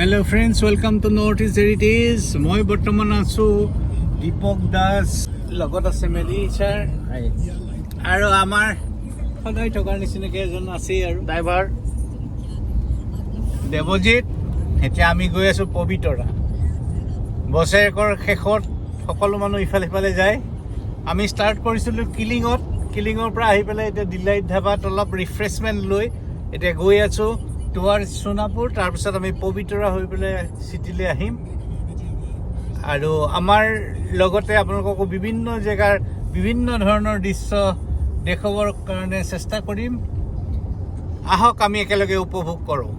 Hello' friends, welcome to north east heritage. মই বৰ্তমান আছোঁ দীপক দাস, লগত আছে মেলি ছাৰ আৰু আমাৰ সদায় থকাৰ নিচিনাকৈ এজন আছেই আৰু ড্ৰাইভাৰ দেৱজিত। এতিয়া আমি গৈ আছোঁ পবিতৰা। বছৰেকৰ শেষত সকলো মানুহ ইফালে সিফালে যায়। আমি ষ্টাৰ্ট কৰিছিলোঁ কিলিঙৰ পৰা আহি পেলাই এতিয়া ডিলাইট ধাবাত অলপ ৰিফ্ৰেছমেণ্ট লৈ এতিয়া গৈ আছোঁ টুৱাৰ্ডছ সোণাপুৰ। তাৰপিছত আমি পবিতৰা হৈ পেলাই চিটিলৈ আহিম আৰু আমাৰ লগতে আপোনালোককো বিভিন্ন জেগাৰ বিভিন্ন ধৰণৰ দৃশ্য দেখুৱাবৰ কাৰণে চেষ্টা কৰিম। আহক আমি একেলগে উপভোগ কৰোঁ।